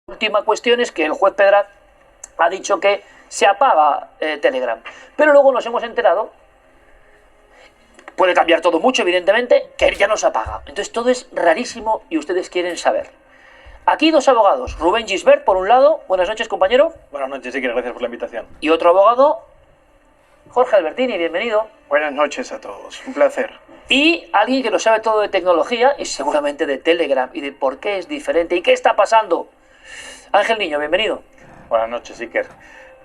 Última cuestión es que el juez Pedraz ha dicho que se apaga Telegram. Pero luego nos hemos enterado, puede cambiar todo mucho, evidentemente, que ya no se apaga. Entonces todo es rarísimo y ustedes quieren saber. Aquí dos abogados, Rubén Gisbert, por un lado. Buenas noches, compañero. Buenas noches, Iker, gracias por la invitación. Y otro abogado, Jorge Albertini, bienvenido. Buenas noches a todos, un placer. Y alguien que lo sabe todo de tecnología y seguramente de Telegram y de por qué es diferente y qué está pasando. Ángel Niño, bienvenido. Buenas noches, Iker.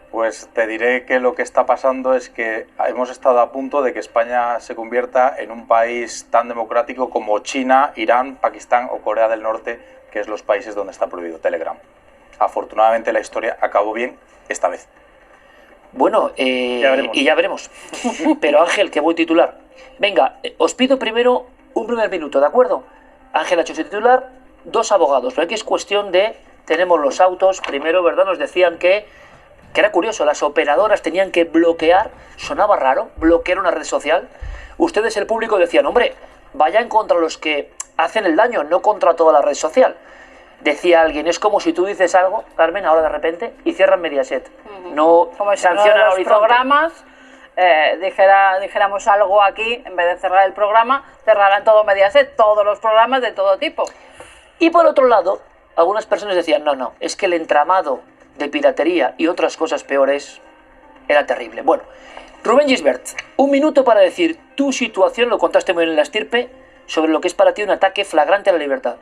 Pues te diré que lo que está pasando es que hemos estado a punto de que España se convierta en un país tan democrático como China, Irán, Pakistán o Corea del Norte, que es los países donde está prohibido Telegram. Afortunadamente la historia acabó bien esta vez. Bueno, ya veremos. Pero Ángel, que voy titular. Venga, os pido primero un primer minuto, ¿de acuerdo? Ángel ha hecho su titular, dos abogados, pero aquí es cuestión de... Tenemos los autos, primero, ¿verdad? Nos decían que era curioso, las operadoras tenían que bloquear, sonaba raro, bloquear una red social. Ustedes, el público, decían, hombre, vayan contra los que hacen el daño, no contra toda la red social. Decía alguien, es como si tú dices algo, Carmen, ahora de repente, y cierran Mediaset. No como si sancionan uno de los Horizonte. programas dijéramos algo aquí, en vez de cerrar el programa, cerrarán todo Mediaset, todos los programas de todo tipo. Y por otro lado, algunas personas decían, no, es que el entramado de piratería y otras cosas peores era terrible. Bueno, Rubén Gisbert, un minuto para decir tu situación, lo contaste muy bien en La Estirpe, sobre lo que es para ti un ataque flagrante a la libertad.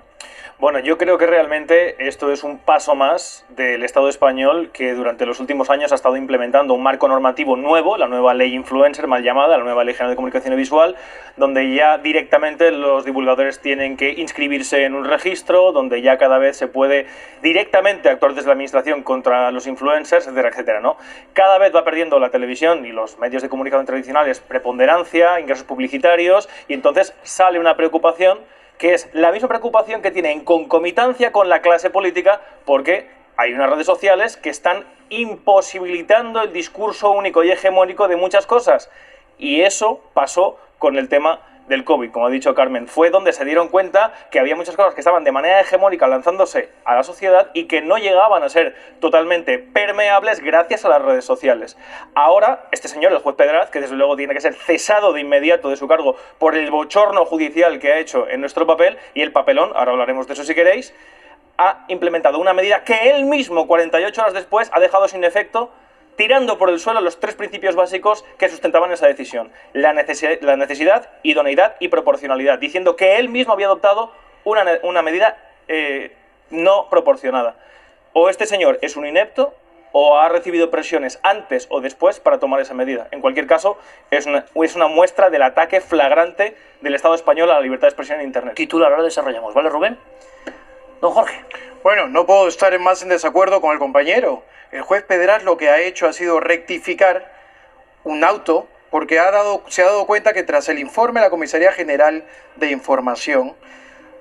Bueno, yo creo que realmente esto es un paso más del Estado español que durante los últimos años ha estado implementando un marco normativo nuevo, la nueva ley influencer mal llamada, la nueva ley general de comunicación visual, donde ya directamente los divulgadores tienen que inscribirse en un registro, donde ya cada vez se puede directamente actuar desde la administración contra los influencers, etcétera, etcétera, ¿no? Cada vez va perdiendo la televisión y los medios de comunicación tradicionales preponderancia, ingresos publicitarios, y entonces sale una preocupación que es la misma preocupación que tiene en concomitancia con la clase política, porque hay unas redes sociales que están imposibilitando el discurso único y hegemónico de muchas cosas. Y eso pasó con el tema del COVID, como ha dicho Carmen. Fue donde se dieron cuenta que había muchas cosas que estaban de manera hegemónica lanzándose a la sociedad y que no llegaban a ser totalmente permeables gracias a las redes sociales. Ahora, este señor, el juez Pedraz, que desde luego tiene que ser cesado de inmediato de su cargo por el bochorno judicial que ha hecho en nuestro papel y el papelón, ahora hablaremos de eso si queréis, ha implementado una medida que él mismo, 48 horas después, ha dejado sin efecto, tirando por el suelo los tres principios básicos que sustentaban esa decisión: la necesidad, idoneidad y proporcionalidad, diciendo que él mismo había adoptado una medida no proporcionada. O este señor es un inepto, o ha recibido presiones antes o después para tomar esa medida. En cualquier caso, es una muestra del ataque flagrante del Estado español a la libertad de expresión en Internet. Titular, ahora desarrollamos, ¿vale, Rubén? Don Jorge. Bueno, no puedo estar más en desacuerdo con el compañero. El juez Pedraz lo que ha hecho ha sido rectificar un auto porque se ha dado cuenta que tras el informe de la Comisaría General de Información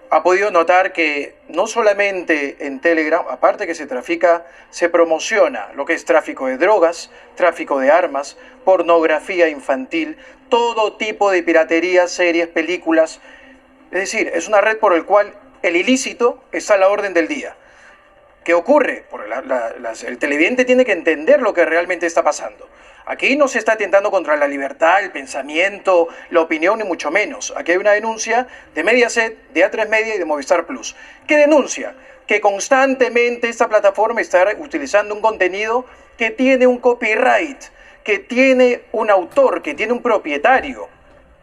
ha podido notar que no solamente en Telegram, aparte que se trafica, se promociona lo que es tráfico de drogas, tráfico de armas, pornografía infantil, todo tipo de piratería, series, películas. Es decir, es una red por la cual el ilícito está a la orden del día. ¿Qué ocurre? El televidente tiene que entender lo que realmente está pasando. Aquí no se está atentando contra la libertad, el pensamiento, la opinión, ni mucho menos. Aquí hay una denuncia de Mediaset, de A3 Media y de Movistar Plus. ¿Qué denuncia? Que constantemente esta plataforma está utilizando un contenido que tiene un copyright, que tiene un autor, que tiene un propietario.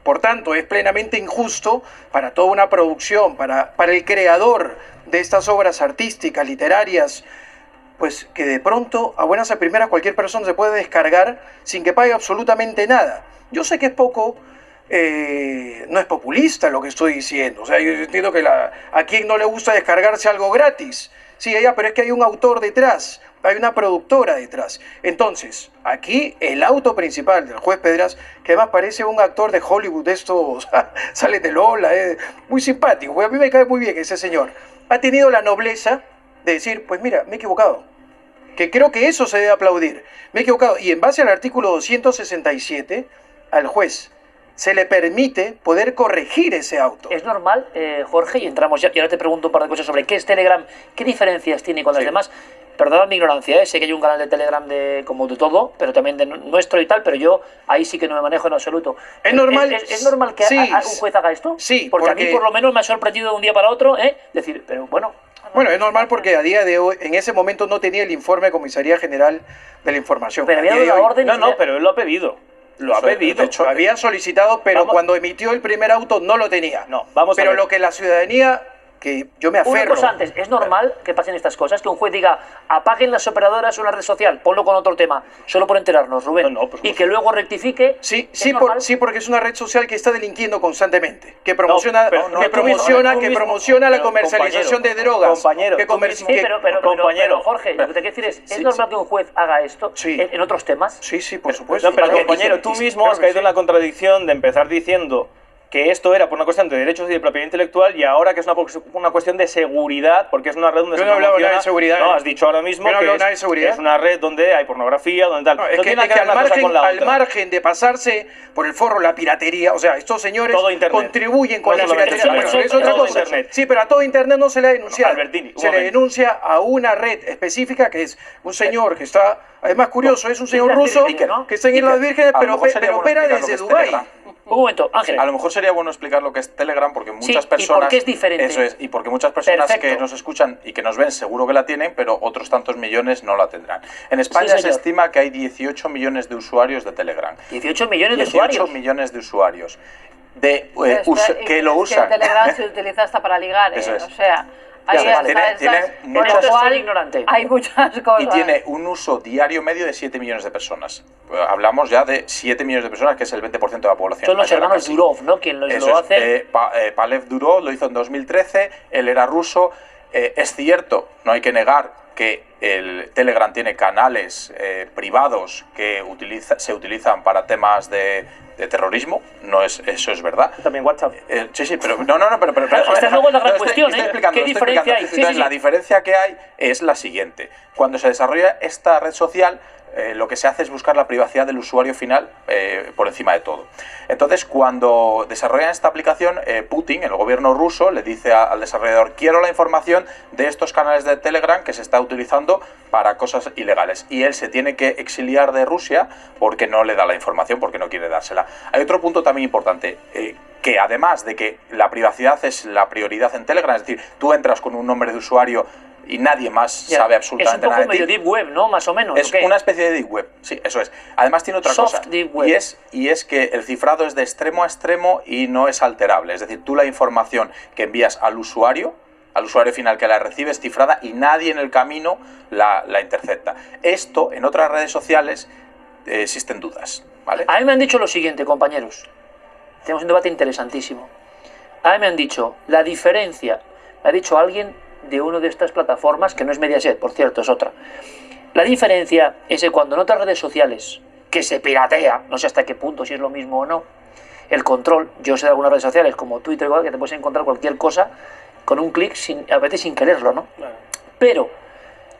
Por tanto, es plenamente injusto para toda una producción, para el creador de estas obras artísticas, literarias, pues que de pronto, a buenas a primeras, cualquier persona se puede descargar sin que pague absolutamente nada. Yo sé que es poco, no es populista lo que estoy diciendo. O sea, yo entiendo que a quien no le gusta descargarse algo gratis. Sí, pero es que hay un autor detrás, hay una productora detrás. Entonces, aquí el auto principal del juez Pedraz, que además parece un actor de Hollywood, de estos, sale de Lola, muy simpático, a mí me cae muy bien ese señor, ha tenido la nobleza de decir, pues mira, me he equivocado, que creo que eso se debe aplaudir, me he equivocado, y en base al artículo 267, al juez se le permite poder corregir ese auto. Es normal, Jorge, y entramos ya, y ahora te pregunto un par de cosas sobre qué es Telegram, qué diferencias tiene con las demás. Perdonad mi ignorancia, sé que hay un canal de Telegram como de todo, pero también de nuestro y tal, pero yo ahí sí que no me manejo en absoluto. Es normal, ¿Es normal que sí, un juez haga esto? Sí, porque a mí por lo menos me ha sorprendido de un día para otro, decir, pero bueno. Bueno, es normal porque a día de hoy, en ese momento no tenía el informe de Comisaría General de la Información. Pero había A día de una hoy- orden. No, pero él lo ha pedido. Lo ha pedido. De hecho, había solicitado, pero Vamos. cuando emitió el primer auto no lo tenía. No, vamos a pero ver. lo que la ciudadanía, que yo me Una aferro. cosa antes, ¿es normal que pasen estas cosas? Que un juez diga, apaguen las operadoras una red social, ponlo con otro tema, solo por enterarnos, Rubén, No, por y supuesto. que luego rectifique. Sí, ¿es sí, normal? sí, porque es una red social que está delinquiendo constantemente, que promociona, pero no, que tú mismo, promociona, tú que mismo. promociona la Pero, comercialización compañero, de drogas. compañero, que tú comer- mismo. Sí, que- pero, Jorge, lo que te quiero decir es Sí, normal sí. que un juez haga esto Sí. en otros temas? Sí, sí, por supuesto. No, pero Claro que compañero, sí, tú sí, mismo claro has que caído sí. en la contradicción de empezar diciendo que esto era por una cuestión de derechos y de propiedad intelectual y ahora que es una cuestión de seguridad, porque es una red donde Yo se no he hablado promociona- nada de seguridad, No, has dicho ahora mismo Yo no he que hablado nada de seguridad. es una red donde hay pornografía, donde tal. No, es que, tiene es nada que ver una cosa con la al otra. margen de pasarse por el forro la piratería, o sea, estos señores Todo Internet. contribuyen con No la solamente piratería. Internet. Bueno, es otra Todo cosa. Internet. Sí, pero a todo Internet no se le ha denunciado. Albertini, un se le momento. denuncia a una red específica que es un señor que está, además curioso, es un señor Islas ruso Vírgenes, ¿no? que está en Islas Vírgenes, a lo pero, mejor sería pero bueno opera explicar lo desde que es Dubái. Telegram. Un momento, Ángel. A lo mejor sería bueno explicar lo que es Telegram porque muchas ¿y personas... por qué es diferente? Eso es, y porque muchas personas Perfecto. que nos escuchan y que nos ven seguro que la tienen, pero otros tantos millones no la tendrán. En España Sí, se señor. estima que hay 18 millones de usuarios de Telegram. 18 millones de 18 usuarios. millones de usuarios. Que lo Es usan. que el Telegram se utiliza hasta para ligar, Eso es. O sea, ahí Ya, está, tiene por muchas- lo cual Soy ignorante. hay muchas cosas. Y tiene un uso diario medio de 7 millones de personas. Hablamos ya de 7 millones de personas, que es el 20% de la población. Son los española hermanos casi. Durov, ¿no? Quien Eso lo es. hace. Palev Durov lo hizo en 2013, él era ruso. Es cierto, no hay que negar que el Telegram tiene canales privados que se utilizan para temas de terrorismo, eso es verdad. También WhatsApp. Sí, pero no, pero Esta luego es la gran estoy cuestión, explicando, ¿Qué estoy diferencia explicando. hay? Sí, Entonces, sí, la sí. diferencia que hay es la siguiente. Cuando se desarrolla esta red social, lo que se hace es buscar la privacidad del usuario final por encima de todo. Entonces, cuando desarrollan esta aplicación, Putin, el gobierno ruso, le dice al desarrollador: quiero la información de estos canales de Telegram que se está utilizando para cosas ilegales. Y él se tiene que exiliar de Rusia porque no le da la información, porque no quiere dársela. Hay otro punto también importante, que además de que la privacidad es la prioridad en Telegram, es decir, tú entras con un nombre de usuario y nadie más Ya. sabe absolutamente Es un nada poco de ti. medio deep web, ¿no? Más o menos. Es ¿o qué? una especie de deep web, sí, eso es. Además tiene otra Soft cosa, deep web. y es que el cifrado es de extremo a extremo y no es alterable. Es decir, tú la información que envías al usuario final que la recibe es cifrada y nadie en el camino la intercepta. Esto, en otras redes sociales, existen dudas, ¿vale? A mí me han dicho lo siguiente, compañeros. Tenemos un debate interesantísimo. A mí me han dicho, la diferencia, me ha dicho alguien de una de estas plataformas, que no es Mediaset, por cierto, es otra. La diferencia es que cuando en otras redes sociales, que se piratea, no sé hasta qué punto, si es lo mismo o no, el control, yo sé de algunas redes sociales como Twitter, que te puedes encontrar cualquier cosa con un clic, a veces sin quererlo, ¿no? Claro. Pero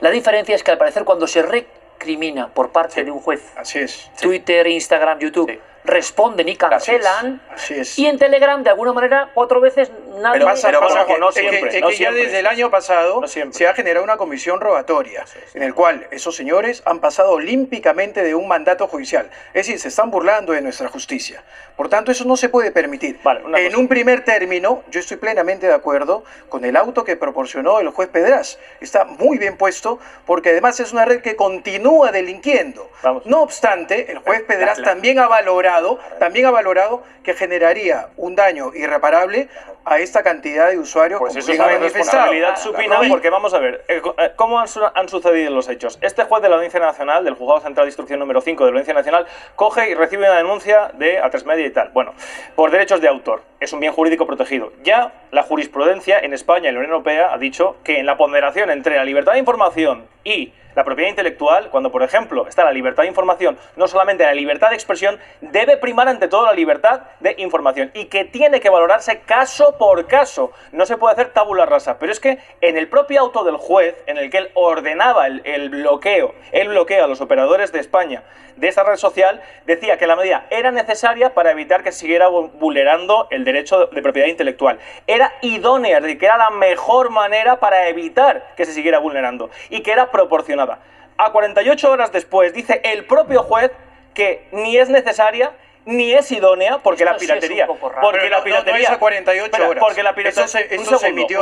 la diferencia es que al parecer cuando se recrimina por parte de un juez, Así es. Twitter, Instagram, YouTube, Sí. responden y cancelan, Así es. y en Telegram, de alguna manera, 4 veces nadie... Pero Pasa, Pero pasa ojo, que, no es que- siempre, es no que ya siempre. desde el año pasado No siempre. se ha generado una comisión rogatoria en el cual esos señores han pasado olímpicamente de un mandato judicial. Es decir, se están burlando de nuestra justicia. Por tanto, eso no se puede permitir. Vale, una En cosa. un primer término, yo estoy plenamente de acuerdo con el auto que proporcionó el juez Pedraz. Está muy bien puesto porque además es una red que continúa delinquiendo. Vamos. No obstante, el juez Pedraz la- también ha valorado que generaría un daño irreparable a esta cantidad de usuarios. Pues como eso es bien una ha manifestado. irresponsabilidad supina, Y- porque vamos a ver, ¿cómo han sucedido los hechos? Este juez de la Audiencia Nacional, del Juzgado Central de Instrucción número 5 de la Audiencia Nacional, coge y recibe una denuncia de A3 Media y tal, bueno, por derechos de autor. es un bien jurídico protegido. Ya la jurisprudencia en España y la Unión Europea ha dicho que en la ponderación entre la libertad de información y la propiedad intelectual, cuando por ejemplo está la libertad de información, no solamente la libertad de expresión, debe primar ante todo la libertad de información y que tiene que valorarse caso por caso. No se puede hacer tabula rasa, pero es que en el propio auto del juez, en el que él ordenaba el bloqueo a los operadores de España de esta red social, decía que la medida era necesaria para evitar que se siguiera vulnerando el derecho de propiedad intelectual. Era idónea, es decir, que era la mejor manera para evitar que se siguiera vulnerando y que era proporcionada. A 48 horas después dice el propio juez que ni es necesaria ni es idónea porque la piratería, porque la piratería, no es a 48 horas. Porque la piratería, eso se emitió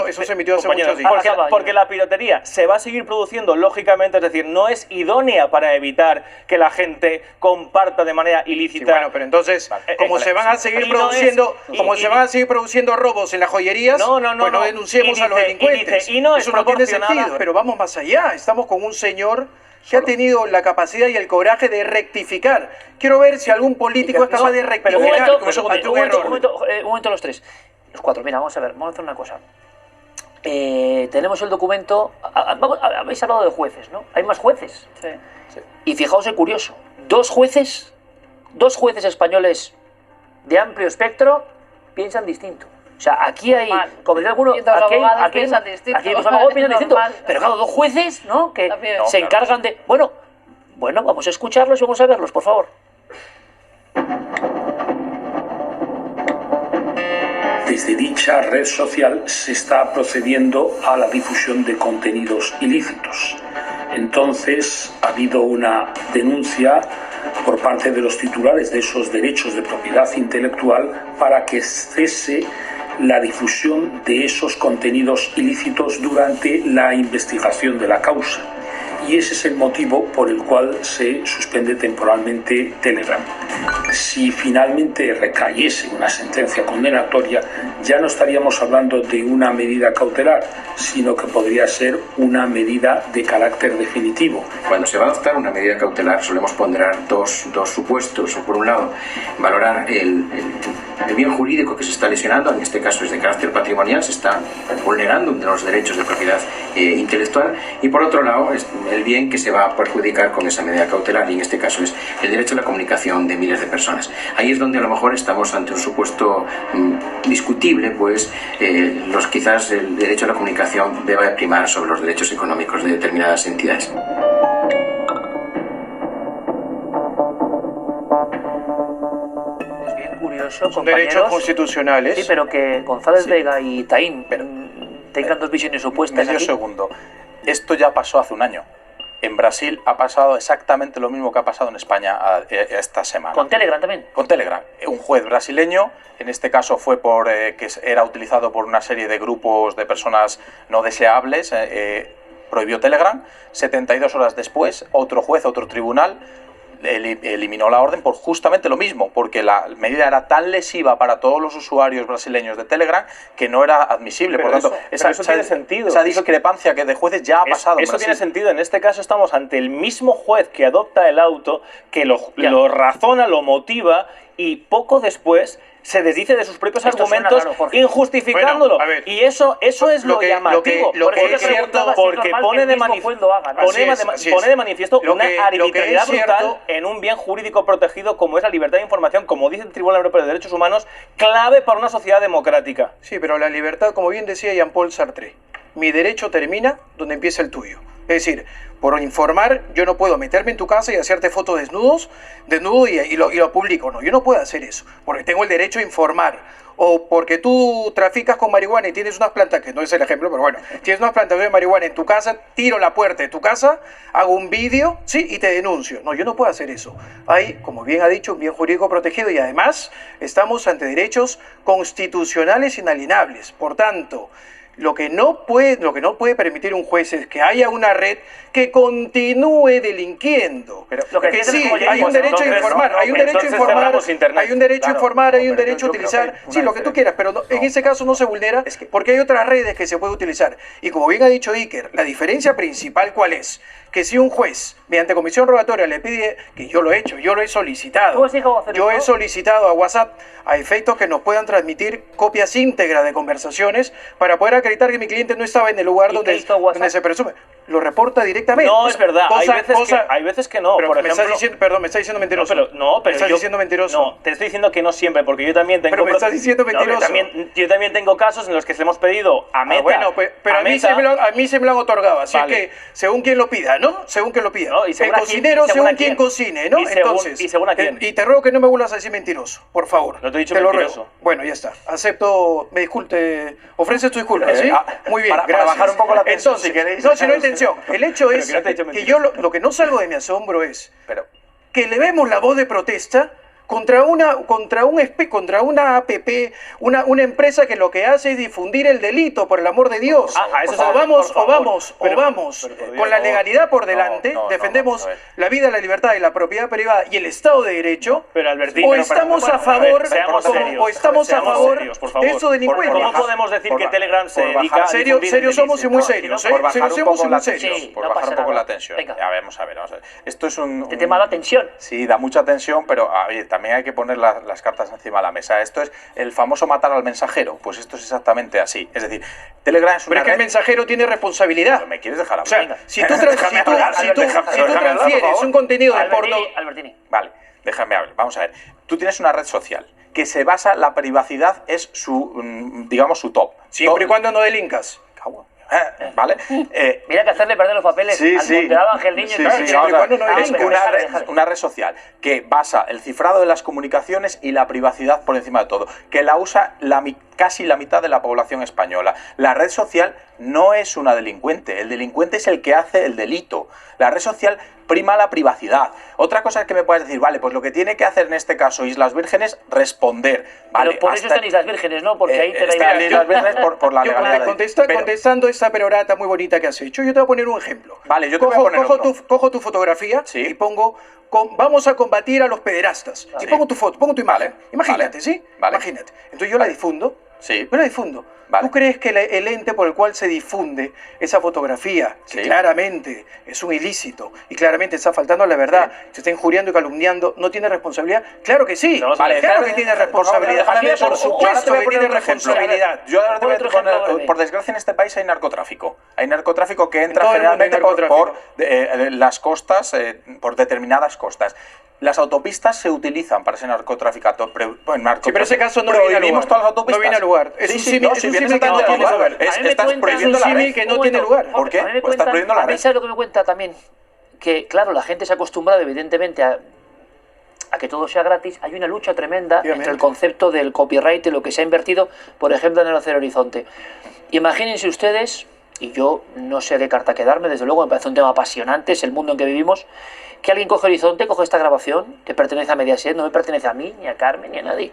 hace muchos días. Porque la piratería se va a seguir produciendo lógicamente, es decir, no es idónea para evitar que la gente comparta de manera ilícita. Sí, bueno, pero entonces, como se van a seguir produciendo, se van a seguir produciendo robos en las joyerías, pues no denunciemos a los delincuentes. Eso no tiene sentido. Pero vamos más allá. Estamos con un señor que ha tenido la capacidad y el coraje de rectificar. Quiero ver si algún político es capaz de rectificar ante un error. Un momento los tres. Los cuatro, mira, vamos a ver, vamos a hacer una cosa. Tenemos el documento. Habéis hablado de jueces, ¿no? Hay más jueces. Sí. Y fijaos el curioso. Dos jueces españoles de amplio espectro piensan distinto. O sea, aquí hay, como dice alguno, los abogados piensan distinto. Aquí los abogados piensan distinto. Normal. Pero claro, dos jueces, ¿no? Que También. se encargan de... Bueno, vamos a escucharlos y vamos a verlos, por favor. Desde dicha red social se está procediendo a la difusión de contenidos ilícitos. Entonces, ha habido una denuncia por parte de los titulares de esos derechos de propiedad intelectual para que cese la difusión de esos contenidos ilícitos durante la investigación de la causa. Y ese es el motivo por el cual se suspende temporalmente Telegram. Si finalmente recayese una sentencia condenatoria, ya no estaríamos hablando de una medida cautelar, sino que podría ser una medida de carácter definitivo. Cuando se va a adoptar una medida cautelar solemos ponderar dos supuestos. Por un lado, valorar el bien jurídico que se está lesionando, en este caso es de carácter patrimonial, se está vulnerando los derechos de propiedad intelectual, y por otro lado, el bien que se va a perjudicar con esa medida cautelar, y en este caso es el derecho a la comunicación de miles de personas. Ahí es donde a lo mejor estamos ante un supuesto discutible, pues quizás el derecho a la comunicación deba de primar sobre los derechos económicos de determinadas entidades. Es bien curioso, Son derechos constitucionales. Sí, pero que González Vega y Taín tengan dos visiones opuestas. Medio segundo. Esto ya pasó hace un año. En Brasil ha pasado exactamente lo mismo que ha pasado en España esta semana. ¿Con Telegram también? Con Telegram. Un juez brasileño, en este caso fue por que era utilizado por una serie de grupos de personas no deseables, prohibió Telegram. 72 horas después, otro juez, otro tribunal, eliminó la orden por justamente lo mismo, porque la medida era tan lesiva para todos los usuarios brasileños de Telegram que no era admisible. Pero por tanto, eso tiene sentido. Esa discrepancia que de jueces ya ha pasado. Eso tiene sentido. En este caso estamos ante el mismo juez que adopta el auto, que lo razona, lo motiva, y poco después se desdice de sus propios argumentos, injustificándolo. Bueno, y eso es lo llamativo. Porque pone de manifiesto una arbitrariedad brutal en un bien jurídico protegido como es la libertad de información, como dice el Tribunal Europeo de Derechos Humanos, clave para una sociedad democrática. Sí, pero la libertad, como bien decía Jean-Paul Sartre, mi derecho termina donde empieza el tuyo. Es decir, por informar, yo no puedo meterme en tu casa y hacerte fotos desnudo y lo publico. No, yo no puedo hacer eso, porque tengo el derecho a informar. O porque tú traficas con marihuana y tienes unas plantas, que no es el ejemplo, pero bueno, tienes unas plantaciones de marihuana en tu casa, tiro la puerta de tu casa, hago un vídeo, ¿sí? Y te denuncio. No, yo no puedo hacer eso. Hay, como bien ha dicho, un bien jurídico protegido y además estamos ante derechos constitucionales inalienables. Por tanto, Lo que no puede permitir un juez es que haya una red que continúe delinquiendo. Pero lo que que dices sí, es como hay un derecho a informar, hay un derecho a informar, hay un derecho a informar, hay un derecho a utilizar, sí, lo que tú quieras, pero en ese caso no se vulnera porque hay otras redes que se puede utilizar. Y como bien ha dicho Iker, la diferencia principal, ¿cuál es? Que si un juez, mediante comisión rogatoria, le pide, que yo lo he hecho, yo lo he solicitado, ¿Tú has llegado a hacer yo he esto? solicitado a WhatsApp a efectos que nos puedan transmitir copias íntegras de conversaciones para poder acreditar que mi cliente no estaba en el lugar ¿Y qué donde hizo WhatsApp? se presume. Lo reporta directamente. No, es verdad. Cosa- Hay veces que no. pero Por me estás ejemplo, diciendo, perdón, me estás diciendo mentiroso. pero me estás diciendo mentiroso. No, te estoy diciendo que no siempre, porque yo también tengo. Pero me estás diciendo mentiroso. Yo también tengo casos en los que se hemos pedido a Meta. Bueno, pero a mí se me lo han otorgado, así Vale. es que según quien lo pida, ¿no? Según quien lo pida. No, y el según a quién- cocinero y según a según quien quién. cocine, ¿no? Y según- Entonces, y según a quién. y te ruego que no me vuelvas a decir mentiroso, por favor. No te he dicho lo mentiroso. ruego. Bueno, ya está. Acepto, me disculpe, ofreces tu disculpa, ¿sí? Muy bien, para gracias. bajar un poco la tensión, Entonces, si queréis. no, si no hay tensión. El hecho Pero es que no te he dicho que mentiroso. yo lo que no salgo de mi asombro es Pero, que le vemos la voz de protesta contra una app, una empresa que lo que hace es difundir el delito, por el amor de Dios. A eso o se- vamos, por favor. pero por Dios, con la legalidad por delante, no, defendemos vamos a ver. la vida, la libertad y la propiedad privada y el Estado de Derecho. Pero Albertín, o pero, estamos bueno, a favor, seamos serios. o estamos a Seamos favor serios, por favor. de esos delincuentes. ¿Cómo podemos decir por que ba- Telegram se por dedica bajar- a Serios difundir el somos y ilícito? muy No, serios, ¿eh? por bajar Serios un somos poco y la muy serios. tensión, Sí, por no bajar pasa un poco nada. la tensión. Venga. Ya, vamos a ver. Esto es Este tema da tensión. Sí, da mucha tensión, pero oye, también hay que poner las cartas encima de la mesa. Esto es el famoso matar al mensajero. Pues esto es exactamente así. Es decir, Telegram es Pero una es que el red... mensajero tiene responsabilidad. ¿Me quieres dejar O hablar? sea, si tú transfieres un contenido de porno... Albertini. Vale, déjame hablar. Vamos a ver. Tú tienes una red social que se basa, la privacidad es su, digamos, su top. Siempre y cuando no delinkas. ¿Vale? Mira que hacerle perder los papeles Sí, al sí. moderado Ángel Niño. Sí, y tal. sí, siempre y vamos a cuando ver. no Es delinca. una red social que basa el cifrado de las comunicaciones y la privacidad por encima de todo, que la usa casi la mitad de la población española. La red social no es una delincuente, el delincuente es el que hace el delito. La red social prima la privacidad. Otra cosa es que me puedes decir, vale, pues lo que tiene que hacer en este caso Islas Vírgenes, responder. Vale, Pero por eso hasta- están Islas Vírgenes, ¿no? Porque ahí te da están igual. Islas Vírgenes por la Yo, legalidad. contestando esta perorata muy bonita que has hecho, yo te voy a poner un ejemplo. Vale, yo te voy a poner otro. Cojo tu fotografía Sí. y pongo, vamos a combatir a los pederastas. Y Sí. pongo tu foto, pongo tu imagen. Vale, Imagínate, vale, ¿sí? vale. Imagínate. Entonces yo la difundo. Sí. Yo la difundo. Vale. ¿Tú crees que el ente por el cual se difunde esa fotografía, que Sí. claramente es un ilícito y claramente está faltando a la verdad, se está injuriando y calumniando, no tiene responsabilidad? Claro que sí. No, vale, claro déjame- que tiene por favor, responsabilidad. déjame Por hacer- ahora te supuesto voy a que poner tiene un ejemplo. responsabilidad. Yo ahora te voy a Otro ejemplo poner, breve. por desgracia en este país hay narcotráfico. Hay narcotráfico que entra todo el mundo hay generalmente narcotráfico. por las costas, por determinadas costas. Las autopistas se utilizan para ese narcotráfico. Sí, pero ese caso no viene a ¿Prohibimos lugar. todas las autopistas? No viene a lugar. Es Sí, un sí, símil- no, es si un viene símil que no exactamente tiene a lugar. lugar. A mí me Estás cuentan- prohibiendo es un la símil red. que no Un tiene momento, lugar. ¿Por qué? A mí me Pues estás cuentan- prohibiendo la a mí red. ¿sabes lo que me cuenta también? Que, claro, la gente se ha acostumbrado, evidentemente, a que todo sea gratis. Hay una lucha tremenda Obviamente. entre el concepto del copyright y lo que se ha invertido, por ejemplo, en el Acero Horizonte. Imagínense ustedes, y yo no sé a qué carta quedarme, desde luego me parece un tema apasionante, es el mundo en que vivimos, que alguien coge Horizonte, coge esta grabación, que pertenece a Mediaset, no me pertenece a mí, ni a Carmen, ni a nadie.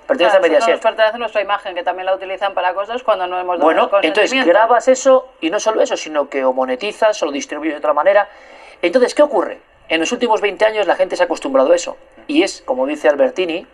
Pertenece a Claro, nos Mediaset. pertenece nuestra imagen, que también la utilizan para cosas cuando no hemos dado Bueno, el consentimiento. entonces grabas eso y no solo eso, sino que o monetizas o lo distribuyes de otra manera. Entonces, ¿qué ocurre? En los últimos 20 años la gente se ha acostumbrado a eso. Y es, como dice Albertini,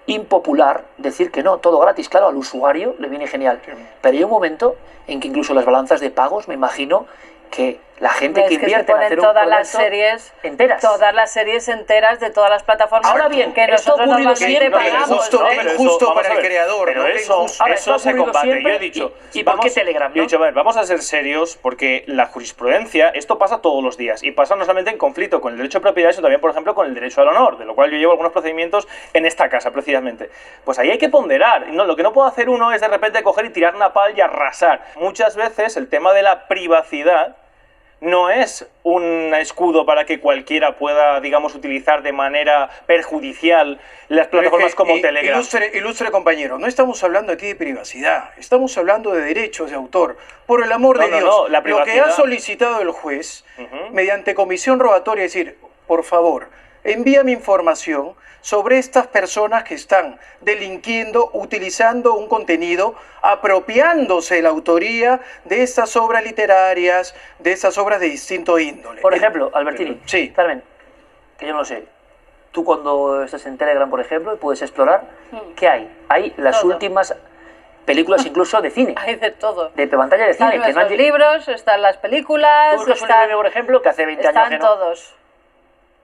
impopular decir que no, todo gratis. Claro, al usuario le viene genial. Pero hay un momento en que incluso las balanzas de pagos, me imagino, que la gente que Es que se invierte en ponen hacer un todas las producto series enteras. Todas las series enteras de todas las plataformas. Ahora bien, que esto ha nosotros ocurrido normalmente siempre. pagamos. Injusto, ¿no? qué pero injusto vamos para a el ver, creador, pero ¿no? Qué eso, injusto. Ahora, esto ha eso se ocurrido combate. siempre, Yo he dicho, ¿y por qué Telegram, Yo he no? dicho, a ver, vamos a ser serios porque la jurisprudencia, esto pasa todos los días y pasa no solamente en conflicto con el derecho de propiedad, sino también, por ejemplo, con el derecho al honor, de lo cual yo llevo algunos procedimientos en esta casa, precisamente. Pues ahí hay que ponderar. No, lo que no puede hacer uno es de repente coger y tirar una pala y arrasar. Muchas veces el tema de la privacidad no es un escudo para que cualquiera pueda, digamos, utilizar de manera perjudicial las plataformas como Telegram. Ilustre compañero, no estamos hablando aquí de privacidad, estamos hablando de derechos de autor. Por el amor de No, Dios, no, la lo que ha privacidad- solicitado el juez, Ujú. mediante comisión rogatoria, es decir, por favor, envíame información sobre estas personas que están delinquiendo, utilizando un contenido, apropiándose de la autoría de estas obras literarias, de estas obras de distinto índole. Por ejemplo, Albertini, Sí. Carmen, que yo no lo sé, tú cuando estás en Telegram, por ejemplo, puedes explorar, ¿qué hay? Hay las Todo. últimas películas incluso de cine, Hay de todo. de pantalla de Están cine, que no han los libros, están las películas, Tú buscas un están, libro, por ejemplo, que hace 20 años que están no. todos.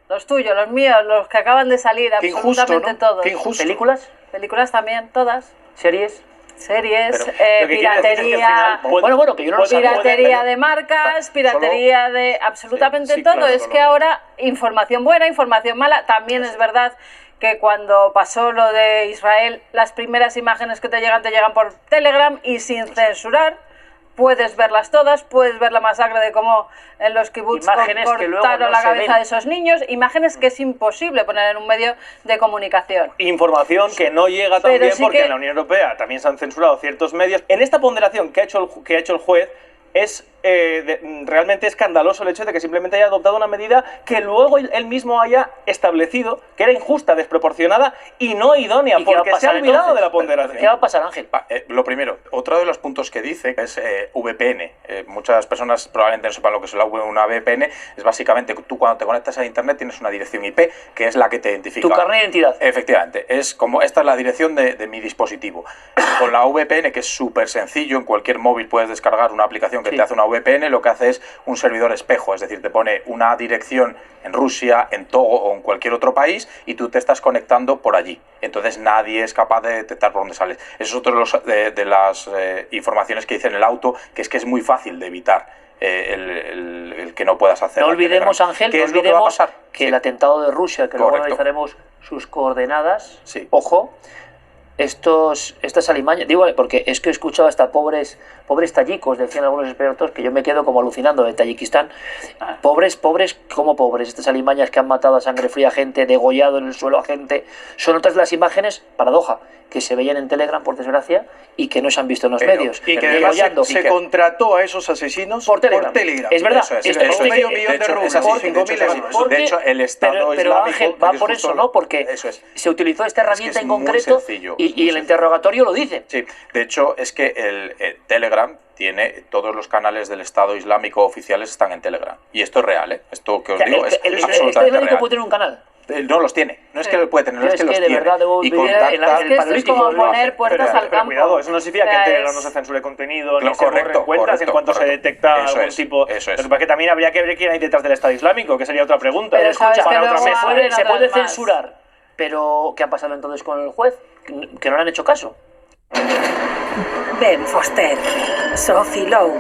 Los tuyos, los míos, los que acaban de salir, Qué injusto, absolutamente ¿no? todos. Qué injusto. ¿Películas? Películas también, todas. ¿Series? Series, Pero lo que quiere decir es que al piratería, final puede- Bueno, que yo no lo sabía. piratería pueden- de marcas, piratería de absolutamente Sí, todo. claro, Es todo que lo- ahora información buena, información mala. También es verdad que cuando pasó lo de Israel, las primeras imágenes que te llegan por Telegram y sin censurar. Puedes verlas todas, puedes ver la masacre de cómo en los kibbutz Imágenes que luego cortaron no la se cabeza ven. de esos niños, imágenes que es imposible poner en un medio de comunicación. Información que no llega Pero también sí porque que- en la Unión Europea también se han censurado ciertos medios. En esta ponderación que ha hecho el juez es realmente escandaloso el hecho de que simplemente haya adoptado una medida que luego él mismo haya establecido que era injusta, desproporcionada y no idónea, ¿Y qué va a porque se ha pasar olvidado entonces? de la ponderación. ¿Qué va a pasar, Ángel? Lo primero, otro de los puntos que dice es VPN. Muchas personas probablemente no sepan lo que es una VPN. Es básicamente tú cuando te conectas a internet tienes una dirección IP que es la que te identifica. Tu carnet de identidad. Efectivamente, es como esta es la dirección de mi dispositivo. Con la VPN, que es súper sencillo, en cualquier móvil puedes descargar una aplicación que Sí. te hace una VPN, lo que hace es un servidor espejo, es decir, te pone una dirección en Rusia, en Togo o en cualquier otro país y tú te estás conectando por allí. Entonces nadie es capaz de detectar por dónde sales. Eso es otro de las informaciones que dice en el auto, que es muy fácil de evitar el que no puedas hacer. No la olvidemos, Telegram. Ángel, ¿Qué no es lo que va a olvidemos pasar? que Sí. el atentado de Rusia, que luego Correcto. analizaremos sus coordenadas, Sí. ojo, estas alimañas, digo, porque es que he escuchado hasta pobres tayikos, decían algunos expertos, que yo me quedo como alucinando de Tayikistán, pobres, como pobres, estas alimañas que han matado a sangre fría gente, degollado en el suelo a gente, son otras de las imágenes, paradoja, que se veían en Telegram, por desgracia, y que no se han visto en los Pero- medios. Y que además Degollando. se contrató a esos asesinos Por Telegram. Es verdad. Eso es, Es eso es. por medio De millón de hecho, rublos, es así, por de 5.000 hecho, es así. euros. De hecho, el Estado pero Islámico, Ángel, va porque es por justo eso, ¿no? Porque eso es. se utilizó esta herramienta es en muy concreto sencillo, y es muy el sencillo. interrogatorio lo dice. Sí, de hecho es que el Telegram tiene todos los canales del Estado Islámico oficiales están en Telegram. Y esto es real, ¿eh? Esto que os O sea, digo es el absolutamente Estado Islámico real. puede tener un canal. No los tiene, no es que lo puede tener, no Yo es que es los que de tiene. verdad debo Y vivir contacta- en la- Es que esto es como paralítico, poner puertas al Pero campo. cuidado, eso no significa O que sea, en Telegram es- no se censure contenido, Claro, ni se borren correcto, cuentas en cuanto se correcto. detecta Eso algún es, tipo... eso es. Lo que pasa es que también habría que ver quién hay detrás del Estado Islámico, que sería otra pregunta. Pero sabes Escucha, que para otra luego mesa. abren Se otras puede más. censurar, pero ¿qué ha pasado entonces con el juez? Que no le han hecho caso. Ben Foster, Sophie Lowe.